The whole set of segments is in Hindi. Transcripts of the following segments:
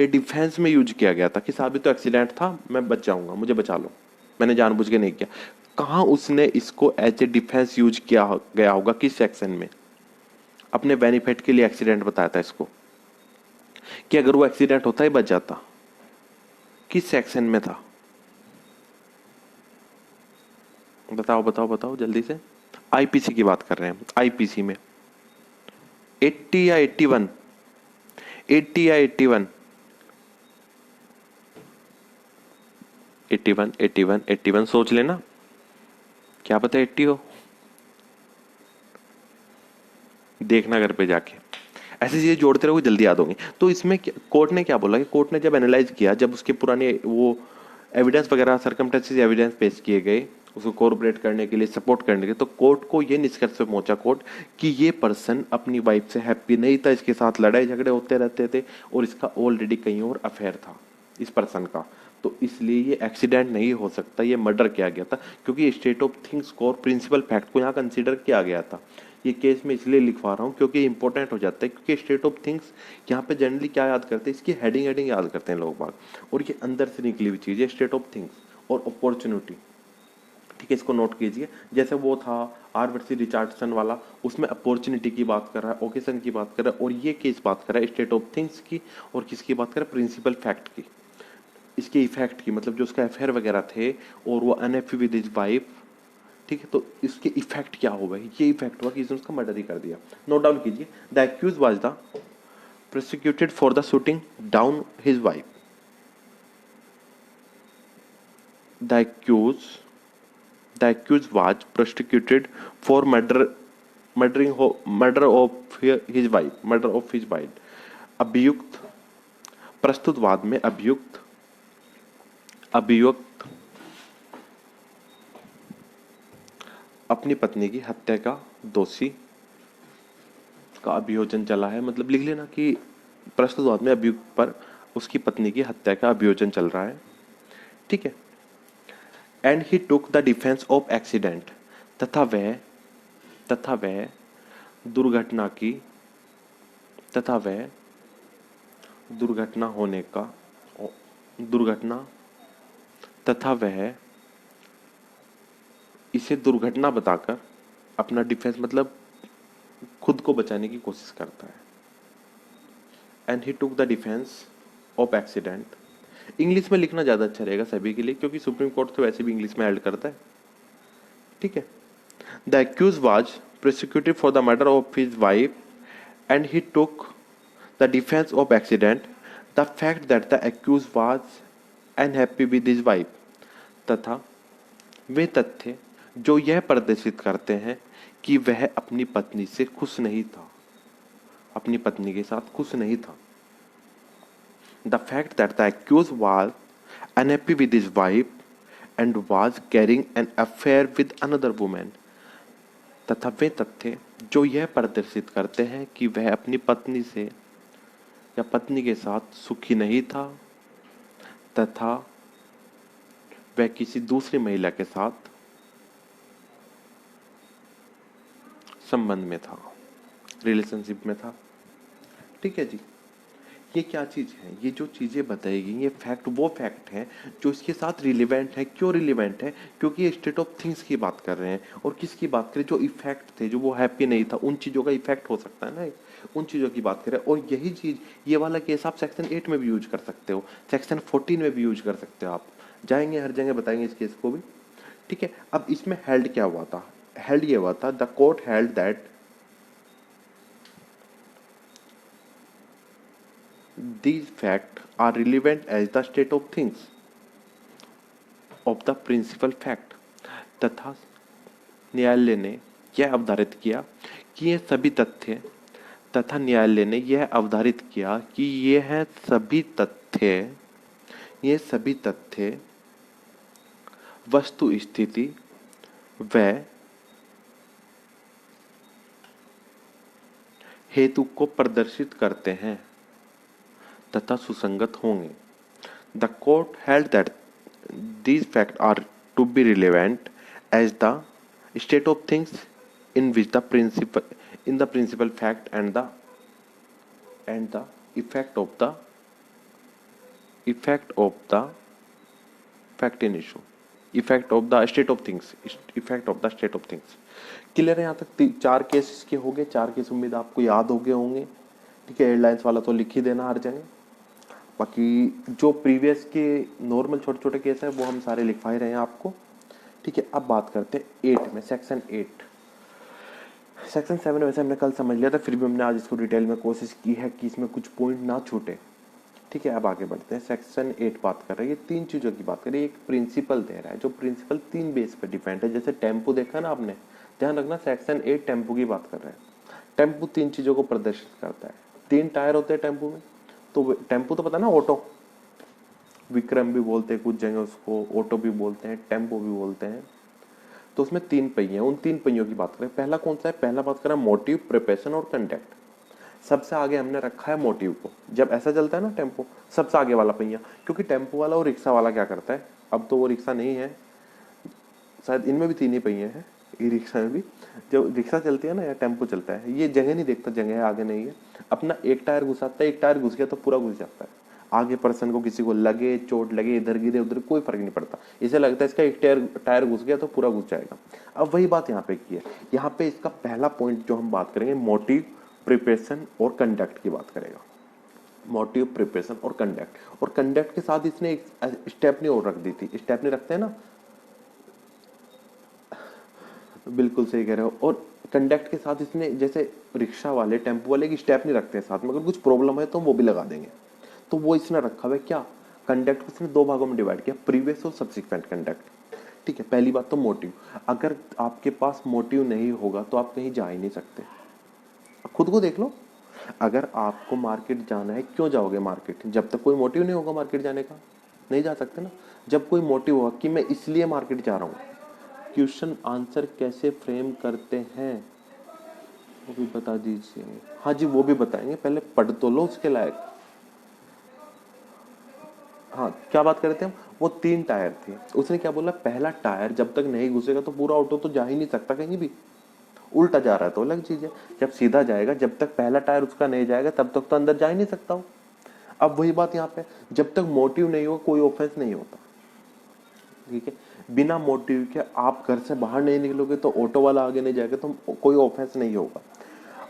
ये डिफेंस में यूज किया गया था कि साहब ये तो एक्सीडेंट था, मैं बच जाऊंगा, मुझे बचा लो, मैंने जानबूझ के नहीं किया। कहाँ उसने इसको एज ए डिफेंस यूज किया गया होगा, किस सेक्शन में? अपने बेनिफिट के लिए एक्सीडेंट बताया था इसको, कि अगर वो एक्सीडेंट होता ही बच जाता। किस सेक्शन में था? बताओ बताओ बताओ जल्दी से। आईपीसी की बात कर रहे हैं, आईपीसी में 80 या 81? 80 या 81? 81 81 81 सोच लेना, क्या पता 80 हो, देखना घर पे जाके। ऐसी चीजें जोड़ते रहोगे जल्दी याद होंगी। तो इसमें कोर्ट ने क्या बोला कि कोर्ट ने जब एनालाइज किया, जब उसके पुराने वो एविडेंस वगैरह सर्कमस्टेंसेस एविडेंस पेश किए गए उसको कोऑपरेट करने के लिए, सपोर्ट करने के लिए, तो कोर्ट को ये निष्कर्ष पे पहुंचा कोर्ट कि ये पर्सन अपनी वाइफ से हैप्पी नहीं था, इसके साथ लड़ाई झगड़े होते रहते थे और इसका ऑलरेडी कहीं और अफेयर था इस पर्सन का। तो इसलिए ये एक्सीडेंट नहीं हो सकता, ये मर्डर किया गया था, क्योंकि स्टेट ऑफ थिंग्स को और प्रिंसिपल फैक्ट को यहाँ कंसीडर किया गया था। ये केस में इसलिए लिखवा रहा हूँ क्योंकि इंपॉर्टेंट हो जाता है, क्योंकि स्टेट ऑफ थिंग्स यहाँ पे जनरली क्या याद करते हैं, इसकी हेडिंग हेडिंग याद करते हैं लोग बाग, और ये अंदर से निकली हुई चीज़ है स्टेट ऑफ थिंग्स और अपॉर्चुनिटी। ठीक है, इसको नोट कीजिए। जैसे वो था आर रिचार्डसन वाला, उसमें अपॉर्चुनिटी की बात कर रहा है, ओकेशन की बात कर रहा है, और ये केस बात कर रहा है स्टेट ऑफ थिंग्स की, और किसकी बात कर रहा है? प्रिंसिपल फैक्ट की, इसके इफेक्ट की, मतलब जो उसका अफेयर वगैरह थे और वो अनहैप्पी विद हिज वाइफ। ठीक है, तो इसके इफेक्ट क्या हुआ? ये इफेक्ट हुआ कि इसने उसका मर्डर ही कर दिया। नोट डाउन कीजिए, the accuse was the prosecuted for the shooting down his wife. The accused the accuse was prosecuted for murder of his wife. अभियुक्त, प्रस्तुतवाद में अभियुक्त अभियुक्त अपनी पत्नी की हत्या का दोषी का अभियोजन चला है। मतलब लिख लेना कि प्रस्तुतवाद में अभियुक्त पर उसकी पत्नी की हत्या का अभियोजन चल रहा है। ठीक है, and he took the defence of accident, तथा वह दुर्घटना की तथा वह दुर्घटना होने का दुर्घटना तथा वह इसे दुर्घटना बताकर अपना डिफेंस, मतलब खुद को बचाने की कोशिश करता है। And he took the defence of accident, English में लिखना ज़्यादा अच्छा रहेगा सभी के लिए, क्योंकि सुप्रीम कोर्ट तो वैसे भी इंग्लिश में हेल्ड करता है। ठीक है, the accuse was prosecuted for the murder of his wife and he took the defence of accident, the fact that the accuse was unhappy with his wife, तथा वे तथ्य जो यह प्रदर्शित करते हैं कि वह अपनी पत्नी से खुश नहीं था, अपनी पत्नी के साथ खुश नहीं था। The fact that the accuse was unhappy with his wife and was carrying an affair with another women, तथा वे तथ्य जो यह प्रदर्शित करते हैं कि वह अपनी पत्नी से या पत्नी के साथ सुखी नहीं था तथा वह किसी दूसरी महिला के साथ संबंध में था, रिलेशनशिप में था। ठीक है जी, ये क्या चीज़ है? ये जो चीज़ें बताई गई ये फैक्ट वो फैक्ट हैं जो इसके साथ रिलेवेंट है। क्यों रिलेवेंट है? क्योंकि ये स्टेट ऑफ थिंग्स की बात कर रहे हैं, और किसकी बात करें? जो इफेक्ट थे, जो वो हैप्पी नहीं था, उन चीज़ों का इफेक्ट हो सकता है ना, उन चीज़ों की बात करें। और यही चीज़, ये वाला केस आप सेक्शन 8 में भी यूज कर सकते हो, सेक्शन 14 में भी यूज कर सकते हो। आप जाएंगे हर जगह बताएंगे इस केस को भी। ठीक है, अब इसमें हेल्ड क्या हुआ था? हेल्ड ये हुआ था, the court held that these facts are relevant as the state of things of the principal fact, तथा न्यायालय ने यह अवधारित किया कि ये सभी तथ्य तथा न्यायालय ने यह अवधारित किया कि ये सभी तथ्य वस्तु स्थिति व हेतु को प्रदर्शित करते हैं तथा सुसंगत होंगे। The court held that these facts are to be relevant as the state of things in which the principal fact and the effect of the effect of the fact in issue, effect of the state of things, effect of the state of things. Clear है यहाँ तक? चार केस के हो गए, चार केस उम्मीद आपको याद हो गए होंगे। ठीक है, एयरलाइंस वाला तो लिख ही देना हर जगह। बाकी जो प्रीवियस के नॉर्मल छोटे छोटे केस हैं वो हम सारे लिखवा ही रहे हैं आपको। ठीक है, अब बात करते हैं 8 में, सेक्शन 8। सेक्शन 7 वैसे हमने कल समझ लिया था, फिर भी हमने आज इसको डिटेल में कोशिश की है कि इसमें कुछ पॉइंट ना छूटे। ठीक है, अब आगे बढ़ते हैं। सेक्शन 8 बात कर रहे हैं, ये तीन चीज़ों की बात कर रही है। एक प्रिंसिपल दे रहा है, जो प्रिंसिपल 3 बेस पे डिपेंड है। जैसे टेम्पो देखा ना आपने, ध्यान रखना सेक्शन 8 टेम्पो की बात कर रहे हैं। टेम्पो 3 चीज़ों को प्रदर्शित करता है। 3 टायर होते हैं टेम्पो में। तो टेम्पो तो पता ना, ऑटो, विक्रम भी बोलते हैं कुछ जगह उसको, ऑटो भी बोलते हैं, टेम्पो भी बोलते हैं। तो उसमें 3 पहिए हैं, उन 3 पहियों की बात करें। पहला कौन सा है? पहला बात करें मोटिव, प्रिपरेशन और कंडक्ट। सबसे आगे हमने रखा है मोटिव को। जब ऐसा चलता है ना टेम्पो, सबसे आगे वाला पहिया, क्योंकि टेम्पो वाला और रिक्शा वाला क्या करता है, अब तो वो रिक्शा नहीं है, शायद इनमें भी 3 ही पहिए हैं, ई रिक्शा में भी। जब रिक्शा चलती है ना या टेम्पो चलता है, ये जगह नहीं देखता, जगह है आगे नहीं है, अपना एक टायर घुसाता है, एक टायर घुस गया तो पूरा घुस जाता है। आगे पर्सन को किसी को लगे, चोट लगे, इधर गिरे उधर, कोई फर्क नहीं पड़ता। इसे लगता है इसका एक टायर टायर घुस गया तो पूरा घुस जाएगा। अब वही बात यहाँ पे की है। यहाँ पे इसका पहला पॉइंट जो हम बात करेंगे, मोटिव, प्रिपरेशन और कंडक्ट की बात करेगा। मोटिव, प्रिपरेशन और कंडक्ट। और कंडक्ट के साथ इसने एक स्टेपनी और रख दी थी। स्टेपनी रखते हैं ना, बिल्कुल सही कह रहे हो। और कंडक्ट के साथ इसने, जैसे रिक्शा वाले, टेम्पो वाले की स्टेपनी रखते हैं साथ में, अगर कुछ प्रॉब्लम है तो वो भी लगा देंगे। तो वो इसने रखा हुआ है क्या, कंडक्ट को इसने 2 भागों में डिवाइड किया, प्रीवियस और सब्सिक्वेंट कंडक्ट। ठीक है, पहली बात तो मोटिव। अगर आपके पास मोटिव नहीं होगा तो आप कहीं जा ही नहीं सकते। खुद को देख लो, अगर आपको मार्केट जाना है, क्यों जाओगे मार्केट? जब तक कोई मोटिव नहीं होगा मार्केट जाने का, नहीं जा सकते ना। जब कोई मोटिव होगा कि मैं इसलिए मार्केट जा रहा हूँ। क्वेश्चन आंसर कैसे फ्रेम करते हैं वो भी बता दीजिए। हाँ जी, वो भी बताएंगे, पहले पढ़ तो लो उसके लायक। हाँ, क्या बात कर रहे थे हम? वो 3 टायर थे। उसने क्या बोला, पहला टायर जब तक नहीं घुसेगा तो पूरा ऑटो तो जा ही नहीं सकता कहीं भी। उल्टा जा रहा है तो अलग चीज है, जब सीधा जाएगा, जब तक पहला टायर उसका नहीं जाएगा तब तक तो अंदर जा ही नहीं सकता हो। अब वही बात यहाँ पे, जब तक मोटिव नहीं हो कोई ऑफेंस नहीं होता। ठीक है, बिना मोटिव के आप घर से बाहर नहीं निकलोगे तो ऑटो वाला आगे नहीं जाएगा तो कोई ऑफेंस नहीं होगा।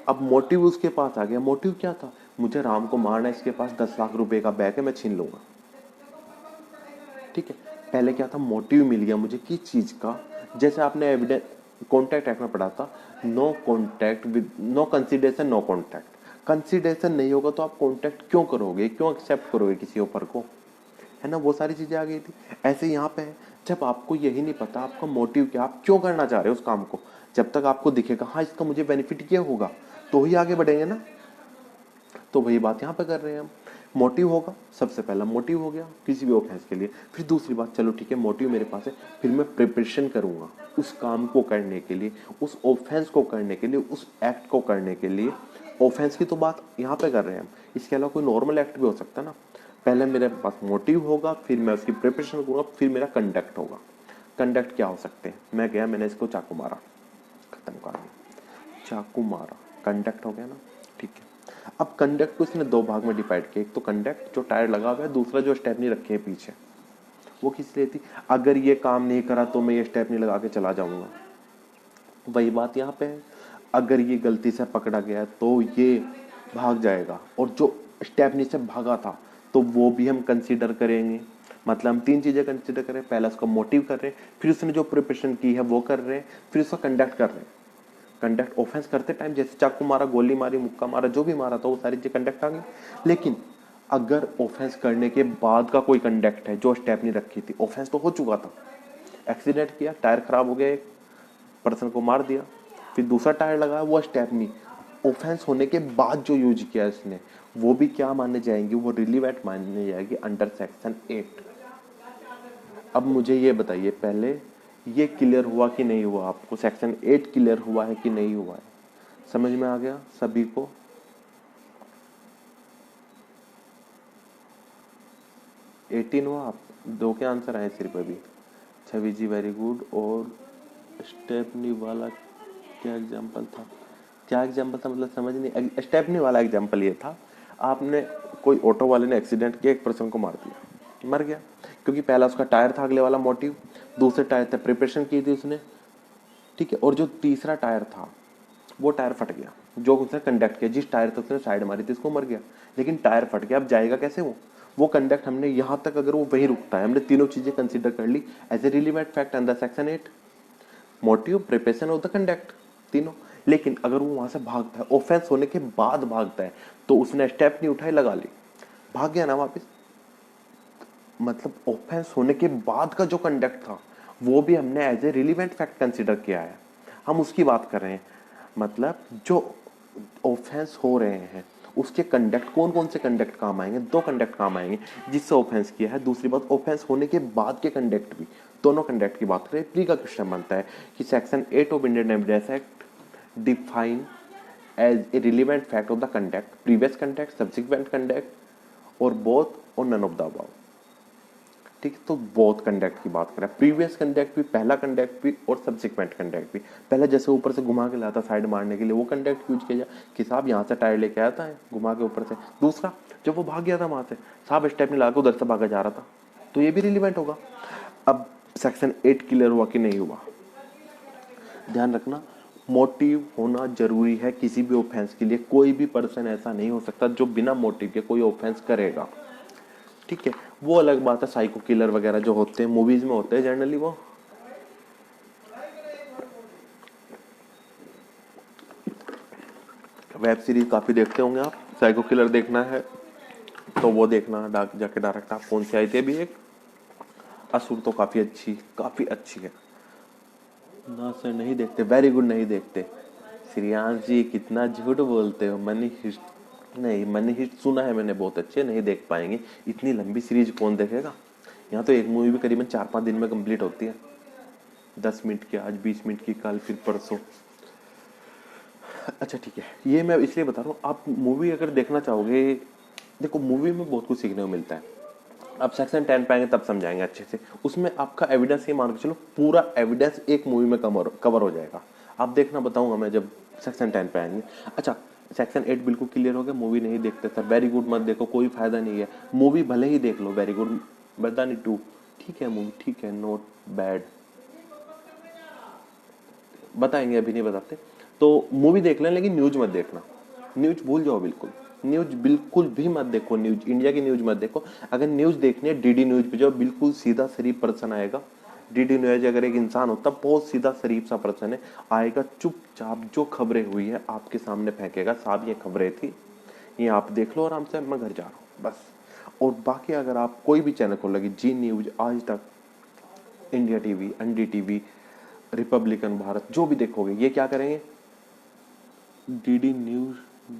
अब मोटिव उसके पास आ गया। मोटिव क्या था, मुझे राम को मारना है, इसके पास 10 लाख रुपए का बैग है, मैं छीन लूंगा। ठीक है, पहले क्या था, मोटिव मिल गया मुझे किस चीज का। जैसे आपने एविडेंस कॉन्टैक्ट एक्ट में पढ़ा था, no contact with no consideration, no contact. Consideration नहीं होगा तो आप कॉन्टैक्ट क्यों करोगे, क्यों एक्सेप्ट करोगे किसी ऑफर को, है ना। वो सारी चीजें आ गई थी। ऐसे यहाँ पे है, जब आपको यही नहीं पता आपका मोटिव क्या, आप क्यों करना चाह रहे हो उस काम को, जब तक आपको दिखेगा हाँ इसका मुझे बेनिफिट क्या होगा, तो ही आगे बढ़ेंगे ना। तो वही बात यहाँ पे कर रहे हैं हम। मोटिव होगा, सबसे पहला मोटिव हो गया किसी भी ऑफेंस के लिए। फिर दूसरी बात, चलो ठीक है मोटिव मेरे पास है, फिर मैं प्रिपरेशन करूंगा उस काम को करने के लिए, उस ऑफेंस को करने के लिए, उस एक्ट को करने के लिए। ऑफेंस की तो बात यहाँ पे कर रहे हैं हम, इसके अलावा कोई नॉर्मल एक्ट भी हो सकता है ना। पहले मेरे पास मोटिव होगा, फिर मैं उसकी प्रिपरेशन करूंगा, फिर मेरा कंडक्ट होगा। कंडक्ट क्या हो सकते हैं, मैं गया मैंने इसको चाकू मारा, खत्म कहानी, चाकू मारा, कंडक्ट हो गया ना। ठीक है, अब कंडक्ट को इसने 2 भाग में डिवाइड किया, एक तो कंडक्ट जो टायर लगा हुआ है, दूसरा जो स्टेपनी रखे है पीछे। वो किस लिए थी, अगर ये काम नहीं करा तो मैं ये स्टेपनी लगा के चला जाऊंगा। वही बात यहाँ पे है, अगर ये गलती से पकड़ा गया तो ये भाग जाएगा, और जो स्टेपनी से भागा था तो वो भी हम कंसीडर करेंगे। मतलब हम 3 चीजें कंसीडर करें, पहला उसका मोटिव कर रहे हैं, फिर उसने जो प्रिपरेशन की है वो कर रहे हैं, फिर उसका कंडक्ट कर रहे हैं। कंडक्ट ऑफेंस करते टाइम जैसे चाकू मारा, गोली मारी, मुक्का मारा, जो भी मारा था वो सारी चीजें कंडक्ट आ गई। लेकिन अगर ऑफेंस करने के बाद का कोई कंडक्ट है, जो स्टेप नहीं रखी थी, ऑफेंस तो हो चुका था, एक्सीडेंट किया, टायर खराब हो गया, एक पर्सन को मार दिया, फिर दूसरा टायर लगाया, वो स्टेप नहीं, ऑफेंस होने के बाद जो यूज किया इसने, वो भी क्या मानने जाएंगे, वो रिलीवेंट मानने जाएगी अंडर सेक्शन 8। अब मुझे ये बताइए पहले, ये क्लियर हुआ कि नहीं हुआ आपको, सेक्शन 8 क्लियर हुआ है कि नहीं हुआ है, समझ में आ गया सभी को? 18 हुआ, आप 2 के आंसर आए सिर्फ अभी। छवि जी वेरी गुड। और स्टेपनी वाला क्या एग्जाम्पल था, क्या एग्जाम्पल था, मतलब समझ नहीं, स्टेपनी वाला एग्जाम्पल ये था, आपने कोई ऑटो वाले ने एक्सीडेंट किया, एक पर्सन को मार दिया, मर गया, क्योंकि पहला उसका टायर था अगले वाला मोटिव, दूसरे टायर थे प्रिपरेशन की थी उसने, ठीक है, और जो तीसरा टायर था वो टायर फट गया, जो उसने कंडक्ट किया, जिस टायर तक उसने साइड मारी थी उसको मर गया, लेकिन टायर फट गया, अब जाएगा कैसे वो कंडक्ट हमने यहाँ तक अगर वो वहीं रुकता है, हमने तीनों चीजें कंसीडर कर ली as a relevant fact under section 8, motive, preparation और द कंडक्ट, तीनों। लेकिन अगर वो वहां से भागता है, ऑफेंस होने के बाद भागता है, तो उसने स्टेप नहीं उठाई, लगा ली, भाग गया ना वापस, मतलब ऑफेंस होने के बाद का जो कंडक्ट था वो भी हमने as a relevant fact consider किया है, हम उसकी बात कर रहे हैं। मतलब जो ऑफेंस हो रहे हैं उसके कंडक्ट, कौन कौन से कंडक्ट काम आएंगे, दो कंडक्ट काम आएंगे जिससे ऑफेंस किया है, दूसरी बात ऑफेंस होने के बाद के कंडक्ट भी, दोनों कंडक्ट की बात करें। प्री का क्वेश्चन बनता है कि section 8 of Indian evidence act define as a relevant fact of the conduct previous conduct, subsequent conduct और बोथ और नन ऑफ द अबव, ठीक है। तो बोथ कंडक्ट की बात करें, प्रीवियस कंडक्ट भी, पहला कंडक्ट भी और सब्सिक्वेंट कंडक्ट भी। पहले जैसे ऊपर से घुमा के लाता साइड मारने के लिए, वो कंडक्ट यूज किया जाए कि साहब यहाँ से टायर लेके आया था घुमा के ऊपर से। दूसरा, जब वो भाग गया था वहां से, साहब स्टेप नहीं लगा के उधर से भागा जा रहा था, तो ये भी रिलीवेंट होगा। अब सेक्शन 8 क्लियर हुआ कि नहीं हुआ, ध्यान रखना, मोटिव होना जरूरी है किसी भी ऑफेंस के लिए। कोई भी पर्सन ऐसा नहीं हो सकता जो बिना मोटिव के कोई ऑफेंस करेगा, ठीक है। वो अलग बात है, साइको किलर वगैरह जो होते हैं मूवीज में होते हैं जनरली, वो वेब सीरीज काफी देखते होंगे आप। साइको किलर देखना है तो वो देखना, डाक जाके डायरेक्ट आप कौन सी आई थी अभी एक, असुर, तो काफी अच्छी है ना सर, नहीं देखते, वेरी गुड, नहीं देखते। श्रेयांश जी कितना झूठ बोलते हो, मनी हिस्ट नहीं, मनी हिस्ट सुना है मैंने, बहुत अच्छे, नहीं देख पाएंगे, इतनी लंबी सीरीज कौन देखेगा। यहाँ तो एक मूवी भी करीबन 4-5 दिन में कंप्लीट होती है, 10 मिनट की आज, 20 मिनट की कल, फिर परसों। अच्छा ठीक है, ये मैं इसलिए बता रहा हूँ, आप मूवी अगर देखना चाहोगे, देखो मूवी में बहुत कुछ सीखने को मिलता है, आप सेक्शन 10 पाएंगे तब समझाएंगे अच्छे से। उसमें आपका एविडेंस, ये मान के चलो पूरा एविडेंस एक मूवी में कवर हो जाएगा। आप देखना, बताऊंगा मैं जब सेक्शन 10 पे आएंगे। अच्छा, सेक्शन 8 बिल्कुल क्लियर हो गया, मूवी नहीं देखते सर, वेरी गुड, मत देखो, कोई फायदा नहीं है, मूवी भले ही देख लो, वेरी गुड। बरदानी 2 ठीक है, मूवी ठीक है, नॉट बैड, बताएंगे, अभी नहीं बताते। तो मूवी देख लें, लेकिन न्यूज मत देखना, न्यूज भूल जाओ बिल्कुल, न्यूज बिल्कुल भी मत देखो, न्यूज इंडिया की न्यूज मत देखो। अगर न्यूज देखनी है डीडी न्यूज पे जाओ, बिल्कुल सीधा शरीफ पर्सन आएगा। डीडी न्यूज अगर एक इंसान होता, बहुत सीधा शरीफ सा पर्सन है, आएगा चुपचाप, जो खबरें हुई है आपके सामने फेंकेगा, साहब ये खबरें थी, ये आप देख लो आराम से, मैं घर जा रहा हूँ बस। और बाकी अगर आप कोई भी चैनल खोलोगे, जी news, Aaj Tak, India TV, ND TV, Republican Bharat, जो भी देखोगे, ये क्या करेंगे, डीडी न्यूज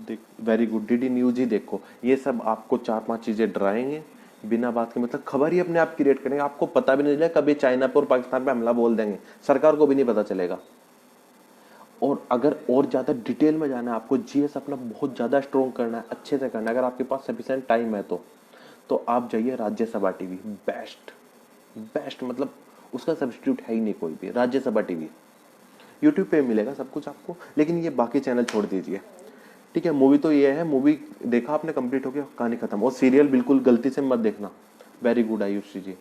देख, वेरी गुड, डीडी न्यूज ही देखो। ये सब आपको 4-5 चीजें डराएंगे बिना बात के, मतलब खबर ही अपने आप क्रिएट करेंगे, आपको पता भी नहीं चलेगा कभी चाइना पे और पाकिस्तान पे हमला बोल देंगे, सरकार को भी नहीं पता चलेगा। और अगर और ज्यादा डिटेल में जाना है आपको, जीएस अपना बहुत ज्यादा स्ट्रॉन्ग करना है, अच्छे से करना है, अगर आपके पास सफिशिएंट टाइम है तो आप जाइए राज्यसभा टीवी, बेस्ट बेस्ट, मतलब उसका सब्सटीट्यूट है ही नहीं कोई भी, राज्यसभा टीवी। यूट्यूब पे मिलेगा सब कुछ आपको, लेकिन ये बाकी चैनल छोड़ दीजिए, ठीक है। मूवी तो ये है, मूवी देखा आपने, कंप्लीट हो गया, कहानी खत्म। और सीरियल बिल्कुल गलती से मत देखना, वेरी गुड आयुषी जी,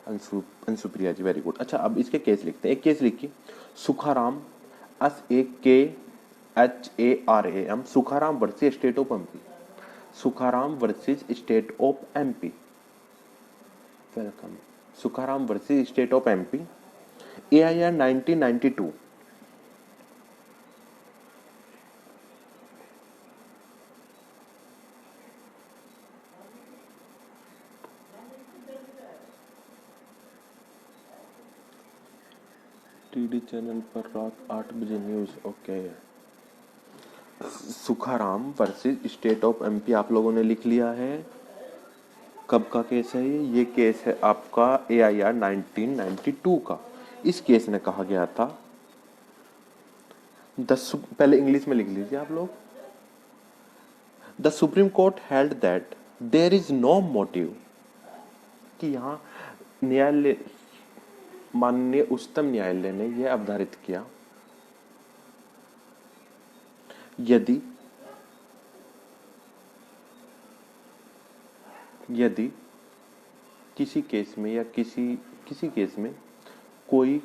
अंशुप्रिया जी, वेरी गुड। अच्छा, अब इसके केस लिखते हैं, एक केस लिखिए, Sukharam, SAKHARAM, Sukharam versus state of MP, Sukharam versus state of MP, welcome, Sukharam versus state of MP, AIR 1992। TD channel पर रात 8 बजे news, okay. Sukharam versus state of MP आप लोगों ने लिख लिया है। कब का केस है ये केस है आपका AIR 1992 का। इस केस ने कहा गया था, पहले इंग्लिश में लिख लीजिए आप लोग। The Supreme Court held that there is no motive, कि यहाँ न्यायालय, माननीय उच्चतम न्यायालय ने यह अवधारित किया, यदि यदि किसी केस में या किसी किसी केस में कोई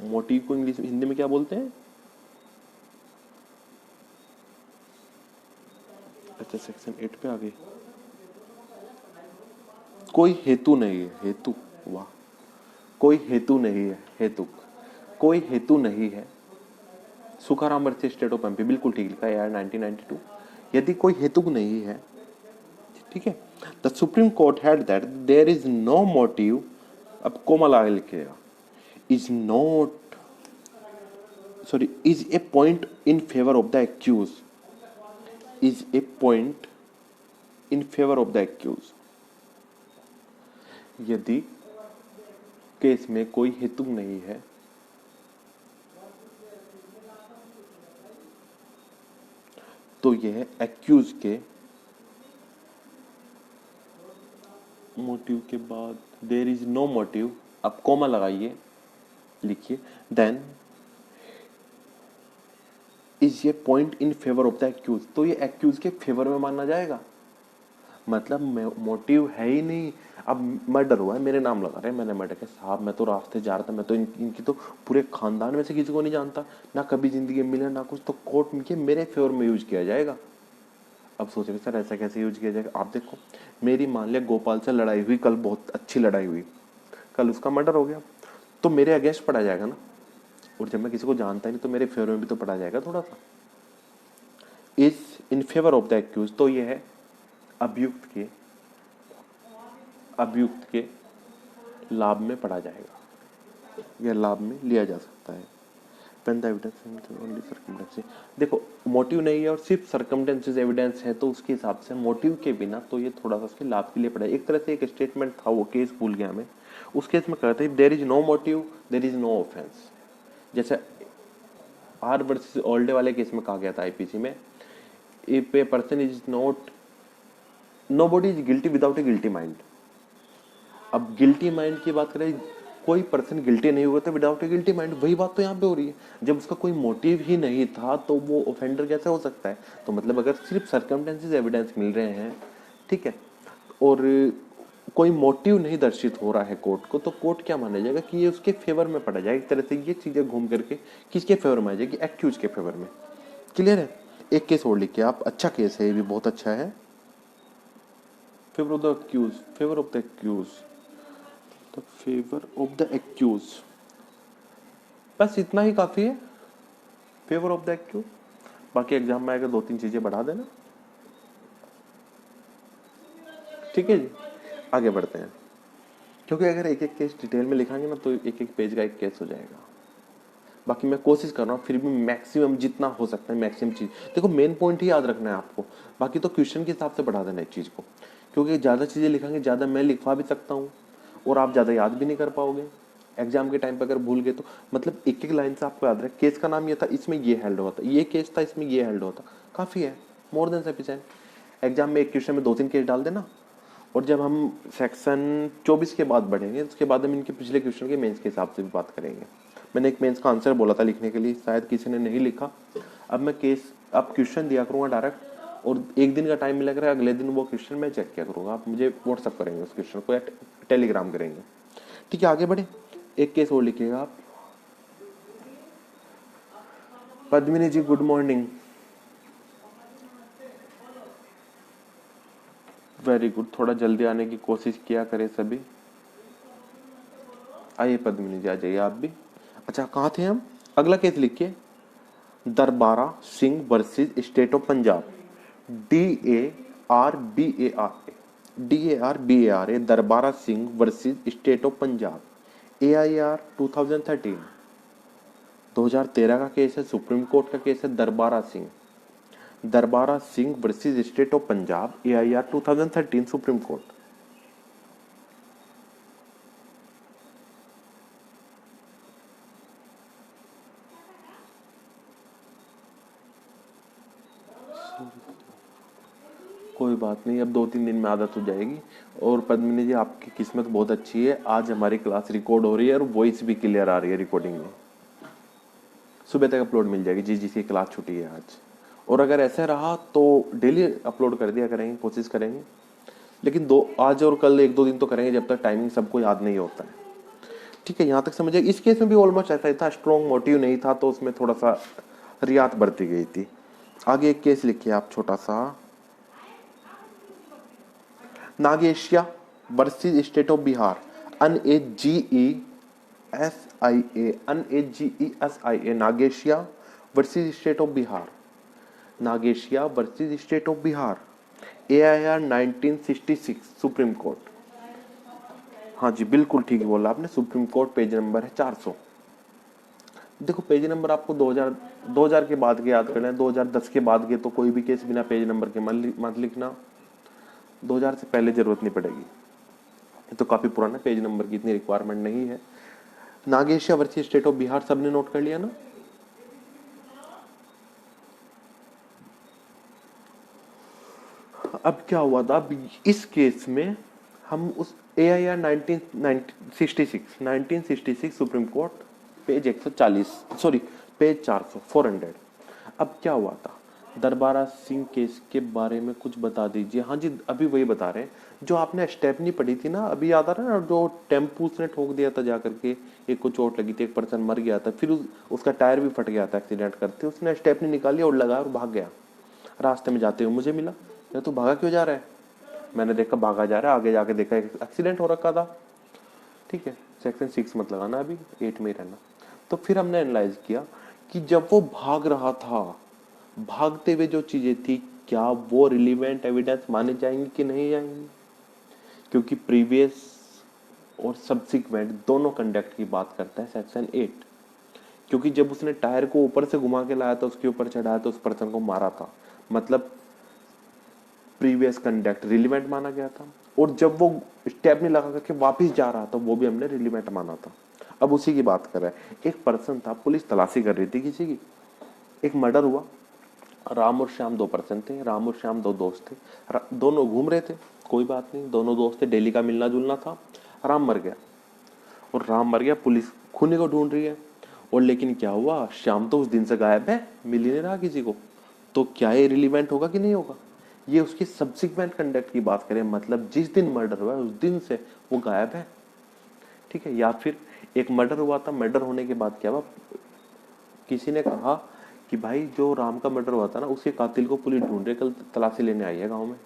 मोटिव को इंग्लिश हिंदी में क्या बोलते हैं? अच्छा, सेक्शन 8 पे आ गए। कोई हेतु नहीं है, हेतु, वाह, कोई हेतु नहीं है, हेतु, कोई हेतु नहीं है। Sukharam versus state of MP, बिल्कुल ठीक लिखा है यार, 1992। यदि कोई हेतु नहीं है, ठीक है, the Supreme Court had that there is no motive, अब कोमा लगा लिखेगा, is not, sorry, is a point in favour of the accuse, is a point in favour of the accuse. यदि केस में कोई हेतु नहीं है, तो यह एक्यूज के मोटिव के बाद देयर इज नो मोटिव, अब कोमा लगाइए, लिखिए, देन इज ये point in favour of the accused, तो ये एक्यूज के फेवर में माना जाएगा। मतलब मोटिव है ही नहीं, अब मर्डर हुआ है, मेरे नाम लगा रहे हैं, मैंने मर्डर किया, साहब मैं तो रास्ते जा रहा था, मैं तो इनकी तो पूरे खानदान में से किसी को नहीं जानता, ना कभी जिंदगी में मिला ना कुछ, तो कोर्ट में मेरे फेवर में यूज किया जाएगा। अब सोच रहे सर ऐसा कैसे यूज किया जाएगा? आप देखो, मेरी मान लिया गोपाल से लड़ाई हुई कल, बहुत अच्छी लड़ाई हुई, कल उसका मर्डर हो गया, तो मेरे अगेंस्ट पढ़ा जाएगा ना, और जब मैं किसी को जानता ही नहीं तो मेरे फेवर में भी तो पढ़ा जाएगा थोड़ा सा। Is in favour of the accused, तो ये है अभियुक्त के लाभ में पढ़ा जाएगा, या लाभ में लिया जा सकता है। When the evidence only circumstances, देखो मोटिव नहीं है और सिर्फ सर्कमटेंसेस एविडेंस है, तो उसके हिसाब से मोटिव के बिना तो ये थोड़ा सा उसके लाभ के लिए पड़ा है। एक तरह से एक स्टेटमेंट था, वो केस भूल गया मैं, उस केस में कहते हैं there is no motive there is no offence. जैसे आर वर्सेस ओल्डे वाले केस में कहा गया था आईपीसी में, if a person is not, nobody is guilty without a guilty mind. अब गिल्टी माइंड की बात करें, कोई पर्सन गिल्टी नहीं हुआ था विदाउट ए गिल्टी माइंड, वही बात तो यहाँ पे हो रही है। जब उसका कोई मोटिव ही नहीं था तो वो ऑफेंडर कैसे हो सकता है? तो मतलब अगर सिर्फ सर्कमस्टेंसेस एविडेंस मिल रहे हैं, ठीक है, और कोई मोटिव नहीं दर्शित हो रहा है कोर्ट को, तो कोर्ट क्या माना जाएगा कि ये उसके फेवर में पड़ा जाएगा। एक तरह से ये चीजें घूम करके किसके फेवर में आ जाएगी? एक्यूज के फेवर में। क्लियर है? एक केस और लिखिए आप, अच्छा केस है ये भी, बहुत अच्छा है। Favour of the accused, favour of the accused, the favour of the accused, बस इतना ही काफी है, फेवर ऑफ द एक्यूज। बाकी एग्जाम में आएगा, 2-3 चीजें बढ़ा देना, ठीक है जी। आगे बढ़ते हैं, क्योंकि अगर एक एक केस डिटेल में लिखाएंगे ना तो एक एक पेज का एक केस हो जाएगा। बाकी मैं कोशिश कर रहा हूँ फिर भी मैक्सिमम जितना हो सकता है मैक्सिमम चीज, देखो मेन पॉइंट ही याद रखना है आपको, बाकी तो क्वेश्चन के हिसाब से बढ़ा देना एक चीज को, क्योंकि ज्यादा चीजें लिखाएंगे, ज्यादा मैं लिखवा भी सकता हूँ और आप ज्यादा याद भी नहीं कर पाओगे एग्जाम के टाइम पे अगर भूल गए तो। मतलब एक एक लाइन से आपको याद रहे, केस का नाम ये था, इसमें ये हेल्ड होता, ये केस था, इसमें ये हेल्ड होता, काफी है, मोर देन सफिशिएंट। एग्जाम में एक क्वेश्चन में 2-3 केस डाल देना, और जब हम सेक्शन 24 के बाद बढ़ेंगे उसके बाद हम इनके पिछले क्वेश्चन के मेंस के हिसाब से भी बात करेंगे। मैंने एक मेंस का आंसर बोला था लिखने के लिए, शायद किसी ने नहीं लिखा। अब मैं केस, अब क्वेश्चन दिया करूंगा डायरेक्ट, और एक दिन का टाइम मिला करेगा, अगले दिन वो क्वेश्चन मैं चेक किया करूंगा, आप मुझे व्हाट्सअप करेंगे उस क्वेश्चन को या टेलीग्राम करेंगे, ठीक है। आगे बढ़े, एक केस और लिखिएगा आप। पद्मिनी जी गुड मॉर्निंग, वेरी गुड, थोड़ा जल्दी आने की कोशिश किया करें सभी। आइए पद्मिनी जी, आ जाइए आप भी। अच्छा कहाँ थे हम? अगला केस लिखिए, Darbara Singh versus state of Punjab, DARBARA, Darbara Singh versus state of Punjab, AIR 2013, 2013 का केस है, सुप्रीम कोर्ट का केस है। Darbara Singh versus state of Punjab, AIR 2013, supreme court. कोई बात नहीं, अब 2-3 दिन में आदत हो जाएगी। और पद्मिनी जी आपकी किस्मत बहुत अच्छी है, आज हमारी क्लास रिकॉर्ड हो रही है और वॉइस भी क्लियर आ रही है रिकॉर्डिंग में। सुबह तक अपलोड मिल जाएगी जी, जिसकी क्लास छुट्टी है आज। और अगर ऐसा रहा तो डेली अपलोड कर दिया करेंगे, कोशिश करेंगे। लेकिन दो आज और कल एक दो दिन तो करेंगे जब तक टाइमिंग सबको याद नहीं होता है। ठीक है, यहाँ तक समझे। इस केस में भी ऑलमोस्ट ऐसा ही था, स्ट्रॉन्ग मोटिव नहीं था तो उसमें थोड़ा सा रियायत बरती गई थी। आगे एक केस लिखिए आप छोटा सा, Nageshia versus state of Bihar, N H G E S I A, N H G E S I A, Nageshia versus state of Bihar, Nageshia versus state of Bihar, A I R 1966, supreme Court. हाँ जी, बिल्कुल ठीक बोला आपने, सुप्रीम कोर्ट, पेज नंबर है 400। देखो पेज नंबर आपको 2000 के बाद के याद करना है, 2010 के बाद के तो कोई भी केस बिना पेज नंबर के मत लिखना, 2000 से पहले जरूरत नहीं पड़ेगी, ये तो काफी पुराना, पेज नंबर की इतनी रिक्वायरमेंट नहीं है। Nagesia versus state of Bihar सबने नोट कर लिया ना? अब क्या हुआ था, अब इस केस में हम उस A I R 1966 supreme court, page 140, sorry page 400, 400। अब क्या हुआ था, दरबारा सिंह केस के बारे में कुछ बता दीजिए। हाँ जी, अभी वही बता रहे हैं जो आपने स्टेप नहीं पढ़ी थी ना, अभी याद आ रहा है ना, जो टेम्पू उसने ठोक दिया था जाकर के, एक को चोट लगी थी, एक पर्सन मर गया था, फिर उसका टायर भी फट गया था एक्सीडेंट करते, उसने स्टेप नहीं निकाली और लगाया और भाग गया। रास्ते में जाते हुए मुझे मिला, यार तू भागा क्यों जा रहा है? मैंने देखा भागा जा रहा है, आगे जाके देखा एक एक्सीडेंट हो रखा था। ठीक है, सेक्शन 6 मत लगाना, अभी 8 में ही रहना। तो फिर हमने एनालाइज किया कि जब वो भाग रहा था, भागते हुए जो चीजें थी, क्या वो रिलीवेंट एविडेंस माने जाएंगी कि नहीं जाएंगी? क्योंकि प्रीवियस और सब्सिक्वेंट दोनों कंडक्ट की बात करता है सेक्शन 8। क्योंकि जब उसने टायर को ऊपर से घुमा के लाया था, उसके ऊपर चढ़ाया तो उस पर्सन को मारा था, मतलब प्रीवियस कंडक्ट रिलीवेंट माना गया था। और जब वो स्टेप नहीं लगा करके वापस जा रहा था, वो भी हमने रिलीवेंट माना था। अब उसी की बात कर रहे हैं। एक पर्सन था, पुलिस तलाशी कर रही थी किसी की, एक मर्डर हुआ, राम और श्याम दो पर्सन थे, राम और श्याम दो दोस्त थे, दोनों घूम रहे थे, कोई बात नहीं, दोनों दोस्त थे, डेली का मिलना जुलना था। राम मर गया, और राम मर गया, पुलिस खूनी को ढूंढ रही है। और लेकिन क्या हुआ, श्याम तो उस दिन से गायब है, मिल ही नहीं रहा किसी को। तो क्या ये रिलीवेंट होगा कि नहीं होगा? ये उसकी सब्सिक्वेंट कंडक्ट की बात करें, मतलब जिस दिन मर्डर हुआ उस दिन से वो गायब है। ठीक है, या फिर एक मर्डर हुआ था, मर्डर होने के बाद क्या हुआ, किसी ने कहा कि भाई जो राम का मर्डर हुआ था ना, उसके कातिल को पुलिस ढूंढ रही, कल तलाशी लेने आई है गाँव में।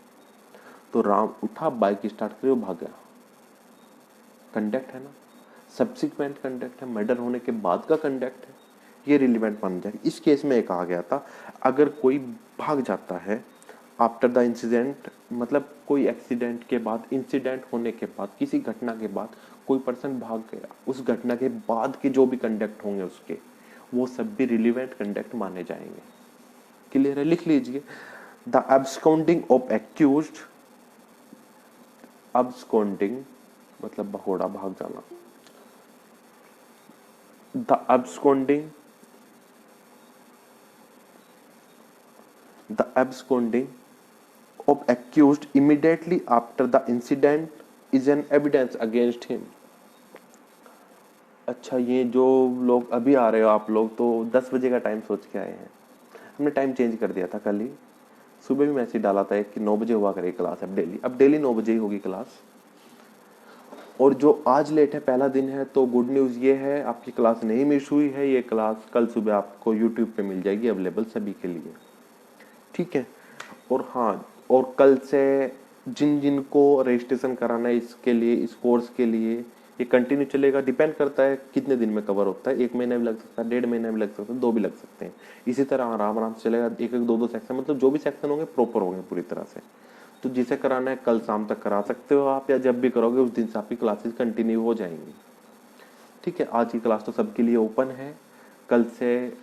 तो राम उठा, बाइक स्टार्ट करी, वो भाग गया। कंडक्ट है ना, सब्सिक्वेंट कंडक्ट है, मर्डर होने के बाद का कंडक्ट है, ये रिलीवेंट मान जाए। इस केस में कहा गया था, अगर कोई भाग जाता है आफ्टर द इंसिडेंट, मतलब कोई एक्सीडेंट के बाद, इंसिडेंट होने के बाद, किसी घटना के बाद कोई पर्सन भाग गया, उस घटना के बाद के जो भी कंडक्ट होंगे उसके, वो सब भी रिलीवेंट कंडक्ट माने जाएंगे। क्लियर है? लिख लीजिए, the absconding of accused, absconding मतलब भगोड़ा, भाग जाना, the absconding, the absconding of accused immediately after the incident is an evidence against him। अच्छा, ये जो लोग अभी आ रहे हो आप लोग, तो 10 बजे का टाइम सोच के आए हैं, हमने टाइम चेंज कर दिया था कल ही, सुबह भी मैसेज डाला था कि 9 बजे हुआ करेगी क्लास, अब डेली 9 बजे ही होगी क्लास। और जो आज लेट है, पहला दिन है, तो गुड न्यूज़ ये है, आपकी क्लास नहीं मिस हुई है, ये क्लास कल सुबह आपको यूट्यूब पे मिल जाएगी, अवेलेबल सभी के लिए। ठीक है, और हाँ, और कल से जिन जिन को रजिस्ट्रेशन कराना है इसके लिए, इस कोर्स के लिए, ये कंटिन्यू चलेगा, डिपेंड करता है कितने दिन में कवर होता है, 1 महीना भी लग सकता है, 1.5 महीना भी लग सकता है, 2 भी लग सकते हैं। इसी तरह आराम आराम से चलेगा, एक एक दो दो सेक्शन, मतलब जो भी सेक्शन होंगे प्रॉपर होंगे पूरी तरह से। तो जिसे कराना है कल शाम तक करा सकते हो आप, या जब भी करोगे उस दिन से आपकी क्लासेस कंटिन्यू हो जाएंगी। ठीक है, आज की क्लास तो सबके लिए ओपन है, कल से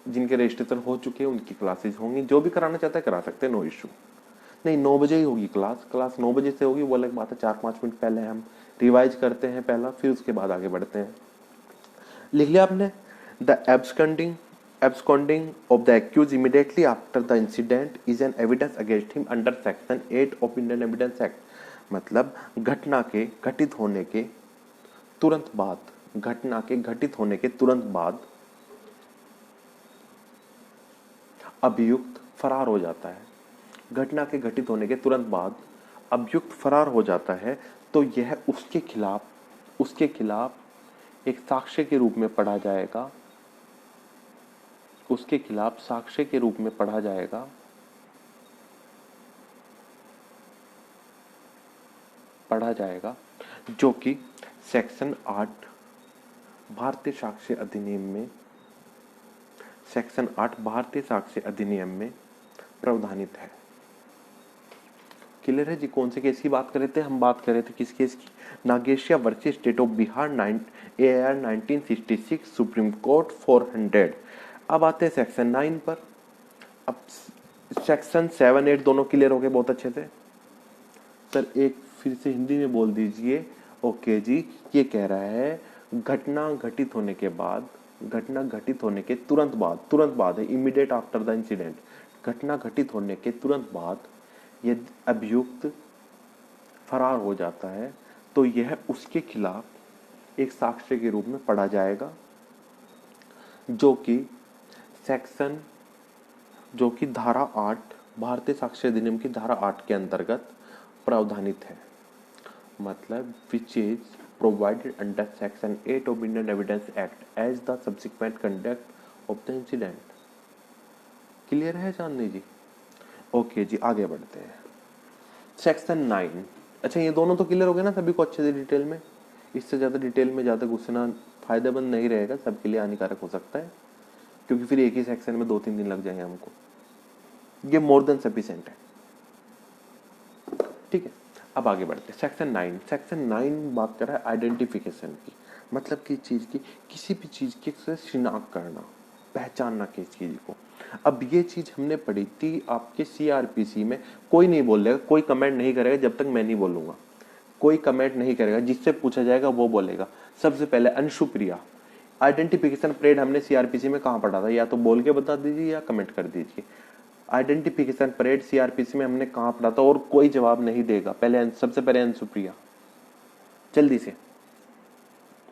जिनके रजिस्ट्रेशन हो चुके हैं उनकी क्लासेस होंगी, जो भी कराना चाहता है करा सकते हैं, नो इशू। नहीं, 9 बजे ही होगी क्लास 9 बजे से होगी, वो अलग बात है, 4-5 मिनट पहले हम रिवाइज करते हैं पहला, फिर उसके बाद आगे बढ़ते हैं। लिख लिया आपने, the absconding of the accused immediately after the incident is an evidence against him under section 8 of Indian Evidence Act। मतलब घटना के घटित होने के तुरंत बाद, घटना के घटित होने के तुरंत बाद अभियुक्त फरार हो जाता है। घटना के घटित होने के तुरंत बाद अभियुक्त फरार हो जाता है तो यह उसके खिलाफ एक साक्ष्य के रूप में पढ़ा जाएगा, उसके खिलाफ साक्ष्य के रूप में पढ़ा जाएगा, जो कि सेक्शन 8 भारतीय साक्ष्य अधिनियम में प्रावधानित है। क्लियर है जी? कौन से केस की बात कर रहे थे? हम बात कर रहे थे किस केस की? Nagesia versus state of Bihar, AIR 1966, supreme court 400। अब आते हैं सेक्शन 9 पर। अब सेक्शन 7, 8 दोनों क्लियर हो गए बहुत अच्छे से। सर एक फिर से हिंदी में बोल दीजिए। ओके जी, ये कह रहा है घटना घटित होने के तुरंत बाद है, इमीडिएट आफ्टर द इंसिडेंट। घटना घटित होने के तुरंत बाद यदि अभियुक्त फरार हो जाता है तो यह उसके खिलाफ एक साक्ष्य के रूप में पढ़ा जाएगा, जो कि धारा 8 भारतीय साक्ष्य अधिनियम की धारा 8 के अंतर्गत प्रावधानित है। मतलब which is provided under section 8 of Indian evidence act as the subsequent conduct of the incident. Clear है चांदनी जी? ओके जी, आगे बढ़ते हैं। सेक्शन 9। अच्छा, ये दोनों तो क्लियर हो गए ना सभी को अच्छे से डिटेल में? इससे ज़्यादा डिटेल में ज़्यादा घुसना फायदेमंद नहीं रहेगा, सबके लिए हानिकारक हो सकता है, क्योंकि फिर एक ही सेक्शन में 2-3 दिन लग जाएंगे हमको। ये मोर देन सफिशिएंट है। ठीक है, अब आगे बढ़ते हैं। सेक्शन 9 बात कर रहा है आइडेंटिफिकेशन की, मतलब की चीज़ की, किसी भी चीज़ की शिनाख्त करना, पहचानना किसी चीज़ को। अब ये चीज़ हमने पढ़ी थी आपके CRPC में। कोई नहीं बोलेगा, कोई कमेंट नहीं करेगा जब तक मैं नहीं बोलूँगा। कोई कमेंट नहीं करेगा, जिससे पूछा जाएगा वो बोलेगा। सबसे पहले अंशुप्रिया, आइडेंटिफिकेशन परेड हमने CRPC में कहाँ पढ़ा था? या तो बोल के बता दीजिए या कमेंट कर दीजिए। आइडेंटिफिकेशन परेड CRPC में हमने कहाँ पढ़ा था? और कोई जवाब नहीं देगा। सबसे पहले अंशुप्रिया, जल्दी से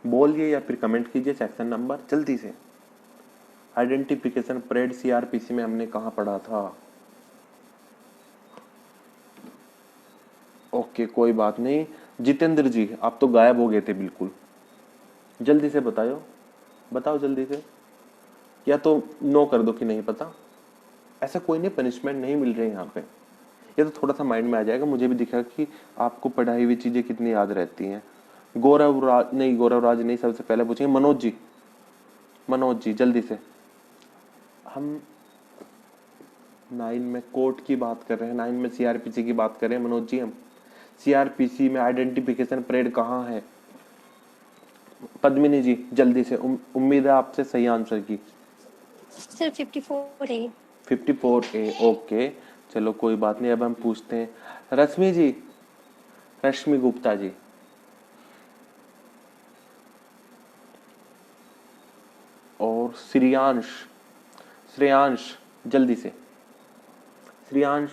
बोलिए या फिर कमेंट कीजिए सेक्शन नंबर जल्दी से। आइडेंटिफिकेशन परेड CRPC में हमने कहाँ पढ़ा था? ओके, कोई बात नहीं। जितेंद्र जी, आप तो गायब हो गए थे बिल्कुल। जल्दी से बताओ जल्दी से, या तो नो कर दो कि नहीं पता। ऐसा कोई नहीं, पनिशमेंट नहीं मिल रही यहाँ पे। ये तो थोड़ा सा माइंड में आ जाएगा, मुझे भी दिखा कि आपको पढ़ाई हुई चीजें कितनी याद रहती हैं। गौरव राज नहीं, सबसे पहले पूछेंगे मनोज जी जल्दी से। हम 9 में कोर्ट की बात कर रहे हैं, 9 में CRPC की बात कर रहे हैं मनोज जी। हम CRPC में आइडेंटिफिकेशन परेड कहाँ है? पद्मिनी जी जल्दी से, उम्मीद है आपसे सही आंसर की। Sir 54A। 54A, ओके चलो कोई बात नहीं। अब हम पूछते हैं रश्मि गुप्ता जी। और श्रेयांश जल्दी से। श्रेयांश,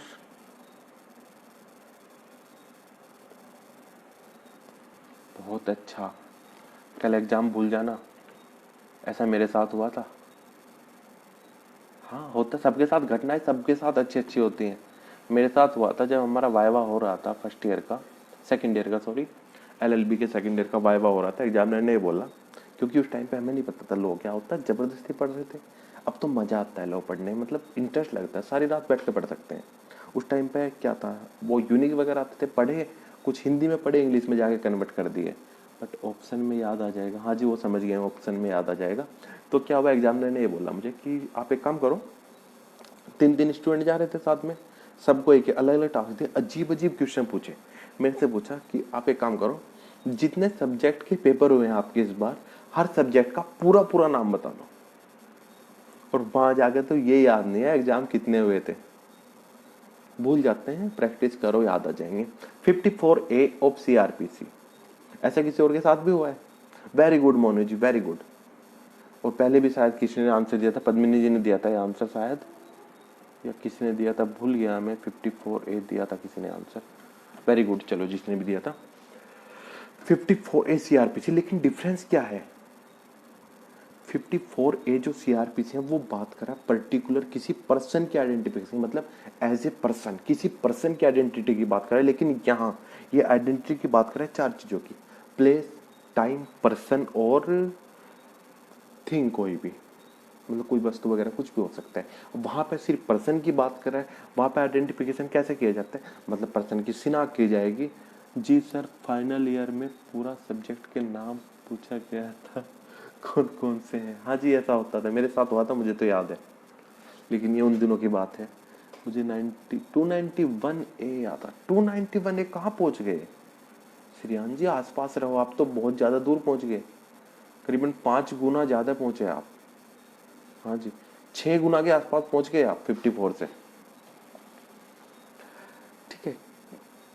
बहुत अच्छा। कल एग्जाम भूल जाना, ऐसा मेरे साथ हुआ था। हाँ होता, सबके साथ घटनाएं सबके साथ अच्छी अच्छी होती हैं। मेरे साथ हुआ था जब हमारा वाइवा हो रहा था सेकंड ईयर का सॉरी, LLB के सेकंड ईयर का वाइवा हो रहा था। एग्जामिनर ने बोला, क्योंकि उस टाइम पे हमें नहीं पता था लॉ क्या होता है, जबरदस्ती पढ़ रहे थे। अब तो मजा आता है लॉ पढ़ने में, मतलब इंटरेस्ट लगता है, सारी रात बैठ के पढ़ सकते हैं। उस टाइम पे क्या था, वो यूनिक वगैरह आते थे, पढ़े कुछ हिंदी में, पढ़े इंग्लिश में जाके कन्वर्ट कर दिए। बट ऑप्शन में याद आ जाएगा। हाँ जी, वो समझ गए, ऑप्शन में याद आ जाएगा। तो क्या हुआ, एग्जामिनर ने ये बोला मुझे कि आप एक काम करो, 3 स्टूडेंट जा रहे थे साथ में, सबको एक अलग अलग टास्क दिए, अजीब अजीब क्वेश्चन पूछे। मेरे से पूछा कि आप एक काम करो, जितने सब्जेक्ट के पेपर हुए हैं आपके इस बार, हर सब्जेक्ट का पूरा पूरा नाम बता दो। और वहां जाके तो ये याद नहीं है एग्जाम कितने हुए थे, भूल जाते हैं। प्रैक्टिस करो, याद आ जाएंगे। 54A of CRPC। ऐसा किसी और के साथ भी हुआ है? वेरी गुड मोनू जी, वेरी गुड। और पहले भी शायद किसी ने आंसर दिया था, पद्मिनी जी ने दिया था ये आंसर शायद, या किसी ने दिया था, भूल गया मैं। 54A दिया था किसी ने आंसर। वेरी गुड, चलो जिसने भी दिया था। 54A CRPC। लेकिन डिफरेंस क्या है? 54A जो सीआरपीसी है वो बात कर रहा है पर्टिकुलर किसी पर्सन की आइडेंटिफिकेशन, मतलब एज ए पर्सन किसी पर्सन की आइडेंटिटी की बात कर रहा है। लेकिन यहाँ ये आइडेंटिटी की बात कर रहा है 4 चीज़ों की, प्लेस, टाइम, पर्सन और थिंग, कोई भी, मतलब कोई वस्तु वगैरह कुछ भी हो सकता है। वहाँ पे सिर्फ पर्सन की बात कर रहा है, वहाँ पे आइडेंटिफिकेशन कैसे किया जाता है, मतलब पर्सन की शिनाख्त की जाएगी। जी सर, फाइनल ईयर में पूरा सब्जेक्ट के नाम पूछा गया था, कौन कौन से हैं। हाँ जी, ऐसा होता था, मेरे साथ हुआ था, मुझे तो याद है, लेकिन ये उन दिनों की बात है। मुझे 291A याद था। 291A कहाँ पहुँच गए श्रियान जी? आसपास रहो, आप तो बहुत ज़्यादा दूर पहुँच गए, करीबन 5 गुना ज़्यादा पहुँचे आप। हाँ जी, 6 गुना के आसपास पहुँच गए आप 54 से। ठीक है,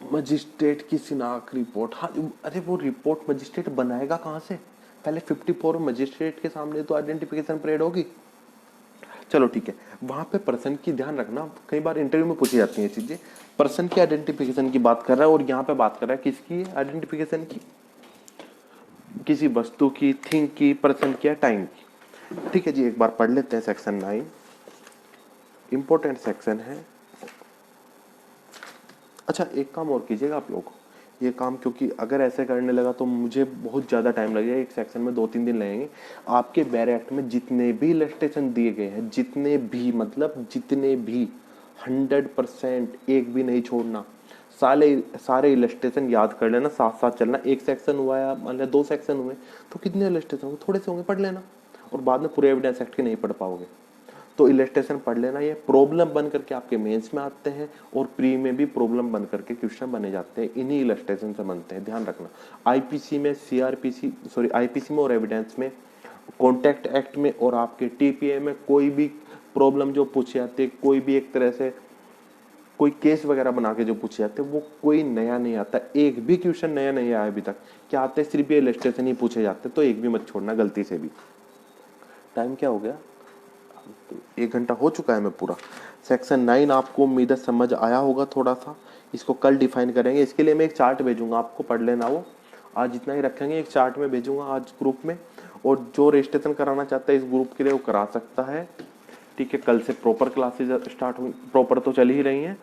मजिस्ट्रेट की शिनाख्त रिपोर्ट, हाँ अरे वो रिपोर्ट मजिस्ट्रेट बनाएगा कहाँ से? पहले 54 मजिस्ट्रेट के सामने तो आइडेंटिफिकेशन परेड होगी। चलो ठीक है, वहां पे पर्सन की ध्यान रखना, कई बार इंटरव्यू में पूछी जाती हैं ये चीजें। पर्सन की आइडेंटिफिकेशन की बात कर रहा है और यहाँ पे बात कर रहा है किसकी आइडेंटिफिकेशन की? किसी वस्तु की, थिंग की, पर्सन की या टाइम की। ठीक है जी, एक बार पढ़ लेते हैं सेक्शन 9, इंपॉर्टेंट सेक्शन है। अच्छा, एक काम और कीजिएगा आप लोग, ये काम, क्योंकि अगर ऐसे करने लगा तो मुझे बहुत ज़्यादा टाइम लगेगा, एक सेक्शन में 2-3 दिन लगेंगे। आपके बैर एक्ट में जितने भी इलस्ट्रेशन दिए गए हैं, जितने भी, मतलब जितने भी, 100% एक भी नहीं छोड़ना। सारे सारे इलस्ट्रेशन याद कर लेना, साथ साथ चलना। एक सेक्शन हुआ या मान लिया 2 सेक्शन हुए तो कितने इलस्ट्रेशन होंगे? थोड़े से होंगे, पढ़ लेना, और बाद में पूरे एविडेंस एक्ट के नहीं पढ़ पाओगे। तो इलस्ट्रेशन पढ़ लेना, ये प्रॉब्लम बन करके आपके मेंस में आते हैं और प्री में भी प्रॉब्लम बन करके क्वेश्चन बने जाते हैं, इन्हीं इलस्ट्रेशन से बनते हैं, ध्यान रखना। आईपीसी में, सीआरपीसी, सॉरी आईपीसी में और एविडेंस में, कॉन्टैक्ट एक्ट में और आपके टीपीए में कोई भी प्रॉब्लम जो पूछी जाती है, कोई भी एक तरह से कोई केस वगैरह बना के जो पूछे जाते हैं, वो कोई नया नहीं आता, एक भी क्वेश्चन नया नहीं आया अभी तक। क्या आते हैं? सिर्फ ये इलस्ट्रेशन ही पूछे जाते हैं, तो एक भी मत छोड़ना गलती से भी। टाइम क्या हो गया? 1 घंटा हो चुका है मैं पूरा। सेक्शन 9 आपको उम्मीद है समझ आया होगा थोड़ा सा। इसको कल डिफाइन करेंगे, इसके लिए मैं एक चार्ट भेजूंगा आपको, पढ़ लेना वो। आज इतना ही रखेंगे, एक चार्ट में भेजूंगा आज ग्रुप में, और जो रजिस्ट्रेशन कराना चाहता है इस ग्रुप के लिए वो करा सकता है। ठीक है, कल से प्रॉपर क्लासेज स्टार्ट हुई, प्रॉपर तो चल ही रही हैं,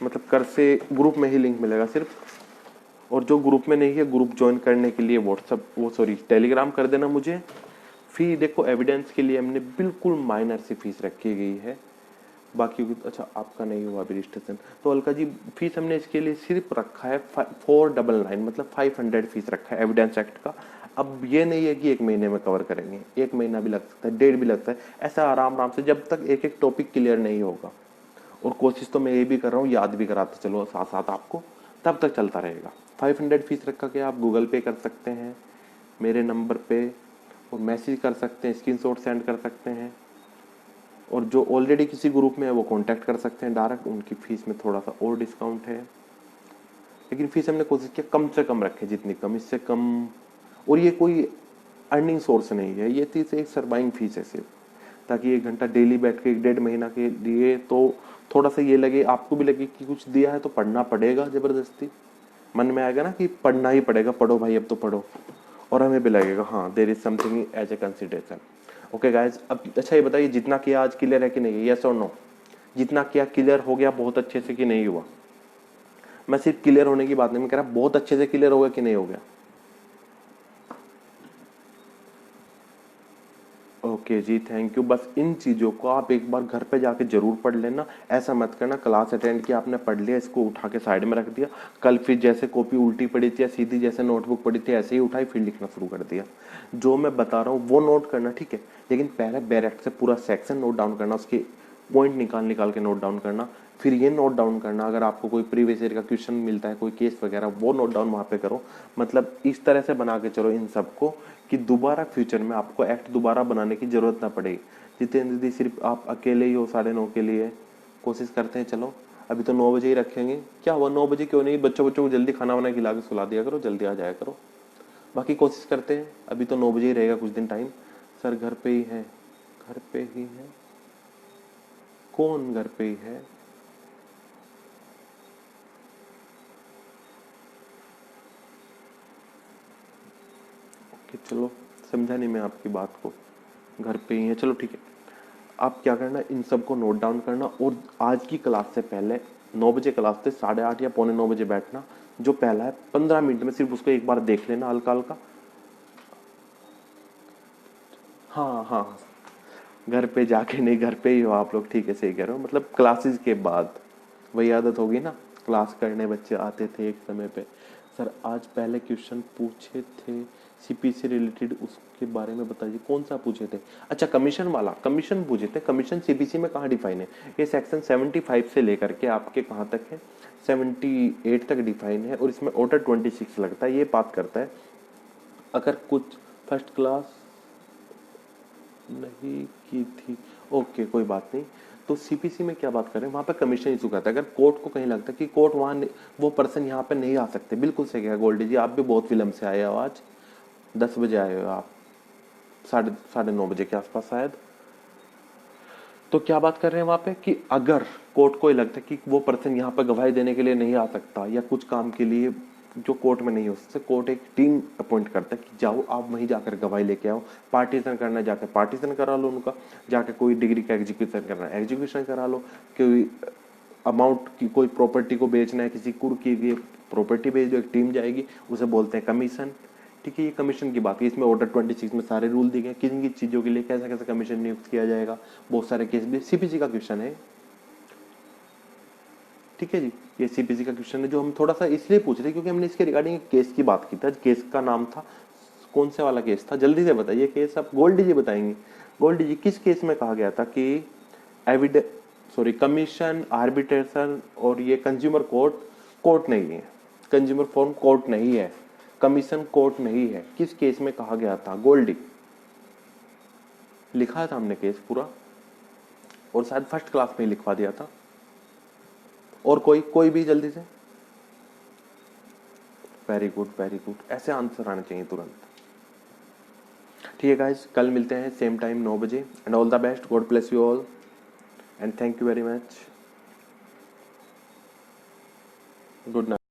मतलब कल से ग्रुप में ही लिंक मिलेगा सिर्फ। और जो ग्रुप में नहीं है, ग्रुप ज्वाइन करने के लिए व्हाट्सअप, वो सॉरी टेलीग्राम कर देना मुझे। फी देखो, एविडेंस के लिए हमने बिल्कुल माइनर सी फीस रखी गई है, बाकी अच्छा आपका नहीं हुआ अभी रजिस्ट्रेशन, तो अलका जी फीस हमने इसके लिए सिर्फ रखा है 499, मतलब 500 फीस रखा है एविडेंस एक्ट का। अब ये नहीं है कि 1 महीने में कवर करेंगे, 1 महीना भी लग सकता है, 1.5 भी लगता है, ऐसा आराम आराम से, जब तक एक एक टॉपिक क्लियर नहीं होगा। और कोशिश तो मैं ये भी कर रहा हूँ, याद भी कराते चलो साथ साथ आपको, तब तक चलता रहेगा। 500 फीस रखा के आप गूगल पे कर सकते हैं मेरे नंबर पे, और मैसेज कर सकते हैं, स्क्रीनशॉट सेंड कर सकते हैं, और जो ऑलरेडी किसी ग्रुप में है वो कांटेक्ट कर सकते हैं डायरेक्ट, उनकी फीस में थोड़ा सा और डिस्काउंट है। लेकिन फीस हमने कोशिश किया कम से कम रखे, जितनी कम इससे कम। और ये कोई अर्निंग सोर्स नहीं है, ये चीज़ एक सर्वाइंग फीस है सिर्फ, ताकि 1 घंटा डेली बैठ के 1.5 महीना के लिए तो थोड़ा सा ये लगे, आपको भी लगे कि कुछ दिया है तो पढ़ना पड़ेगा, जबरदस्ती मन में आएगा ना कि पढ़ना ही पड़ेगा, पढ़ो भाई अब तो पढ़ो, और हमें भी लगेगा हाँ there is something as a consideration. Okay guys, अब अच्छा ये बताइए जितना किया आज क्लियर है कि नहीं, यस और नो? जितना किया क्लियर हो गया बहुत अच्छे से कि नहीं हुआ? मैं सिर्फ क्लियर होने की बात नहीं मैं कह रहा, बहुत अच्छे से क्लियर हो गया कि नहीं हो गया? ओके जी, थैंक यू। बस इन चीज़ों को आप एक बार घर पे जाके जरूर पढ़ लेना। ऐसा मत करना क्लास अटेंड किया आपने, पढ़ लिया, इसको उठा के साइड में रख दिया, कल फिर जैसे कॉपी उल्टी पड़ी थी या सीधी जैसे नोटबुक पड़ी थी ऐसे ही उठाई फिर लिखना शुरू कर दिया। जो मैं बता रहा हूँ वो नोट करना, ठीक है, लेकिन पहले बैरेक्ट से पूरा सेक्शन नोट डाउन करना, उसके पॉइंट निकाल निकाल के नोट डाउन करना, फिर ये नोट डाउन करना अगर आपको कोई प्रीवियस ईयर का क्वेश्चन मिलता है, कोई केस वगैरह, वो नोट डाउन वहाँ पे करो। मतलब इस तरह से बना के चलो इन सबको कि दोबारा फ्यूचर में आपको एक्ट दोबारा बनाने की जरूरत ना पड़ेगी। जितेंद्र दीदी सिर्फ आप अकेले ही हो 9:30 के लिए, कोशिश करते हैं चलो, अभी तो 9 बजे ही रखेंगे, क्या हुआ 9 बजे क्यों नहीं? बच्चों बच्चों को जल्दी खाना वाना खिला के सुला दिया करो, जल्दी आ जाया करो। बाकी कोशिश करते हैं, अभी तो 9 बजे ही रहेगा कुछ दिन टाइम। सर घर पे ही है, घर पे ही है, कौन घर पे ही है? कि चलो समझा नहीं मैं आपकी बात को। घर पे ही है, चलो ठीक है। आप क्या करना, इन सबको नोट डाउन करना और आज की क्लास से पहले 9 बजे क्लास से 8:30 या पौने 9 बजे बैठना। जो पहला है 15 मिनट में सिर्फ उसको एक बार देख लेना हल्का हल्का। हाँ हाँ, घर पे जाके नहीं, घर पे ही हो आप लोग, ठीक है सही कह रहे हो, मतलब क्लासेस के बाद वही आदत होगी ना, क्लास करने बच्चे आते थे एक समय पे। सर आज पहले क्वेश्चन पूछे थे सीपीसी रिलेटेड, उसके बारे में बताइए कौन सा पूछे थे। अच्छा कमीशन वाला, कमीशन पूछे थे। कमीशन सीपीसी में कहाँ डिफाइन है, ये सेक्शन 75 से लेकर के आपके कहाँ तक है, 78 तक डिफाइन है और इसमें ऑर्डर 26 लगता है। ये बात करता है अगर कुछ फर्स्ट क्लास नहीं की थी, ओके कोई बात नहीं। तो सीपीसी में क्या बात कर रहे हैं, वहां पे कमीशन इशू करता है। अगर कोर्ट को कहीं लगता है कि कोर्ट वहां वो पर्सन यहाँ पे नहीं आ सकते, बिल्कुल सही कहा गोल्डी जी, आप भी बहुत विलम्ब से आए हो आज, 10 बजे आए हो आप, साढ़े 9 बजे के आसपास शायद। तो क्या बात कर रहे हैं वहां पे कि अगर कोर्ट को लगता है कि वो पर्सन यहाँ पे गवाही देने के लिए नहीं आ सकता या कुछ काम के लिए जो कोर्ट में नहीं हो सकता, कोर्ट एक टीम अपॉइंट करता है कि जाओ आप वहीं जाकर गवाही लेके आओ। पार्टीशन करना है जाकर पार्टीशन करा लो उनका, जाकर कोई डिग्री का एग्जीक्यूशन करना है एग्जीक्यूशन करा लो, कोई अमाउंट की कोई प्रॉपर्टी को बेचना है किसी कुर की लिए प्रॉपर्टी बेच दो, एक टीम जाएगी, उसे बोलते हैं कमीशन। ठीक है, ये कमीशन की बात है। इसमें ऑर्डर 26 में सारे रूल दिए गए किन किन चीजों के लिए कैसा कैसा कमीशन नियुक्त किया जाएगा, बहुत सारे केस भी। सीपीसी का क्वेश्चन है, ठीक है जी, ये सीपीसी का क्वेश्चन है जो हम थोड़ा सा इसलिए पूछ रहे क्योंकि हमने इसके रिगार्डिंग केस की बात की था। केस का नाम था, कौन से वाला केस था, जल्दी से बताइए केस, आप गोल्डी जी बताएंगे। गोल्डी जी किस केस में कहा गया था कि एविडेंस, सॉरी कमीशन, आर्बिट्रेशन और ये कंज्यूमर कोर्ट कोर्ट नहीं है, कंज्यूमर फॉर्म कोर्ट नहीं है, कमीशन कोर्ट नहीं है, किस केस में कहा गया था गोल्डी। लिखा था हमने केस पूरा और शायद फर्स्ट क्लास में ही लिखवा दिया था। और कोई कोई भी जल्दी से, वेरी गुड वेरी गुड, ऐसे आंसर आने चाहिए तुरंत। ठीक है गाइस, कल मिलते हैं सेम टाइम 9 बजे and all the best, God bless you all and thank you very much, good night.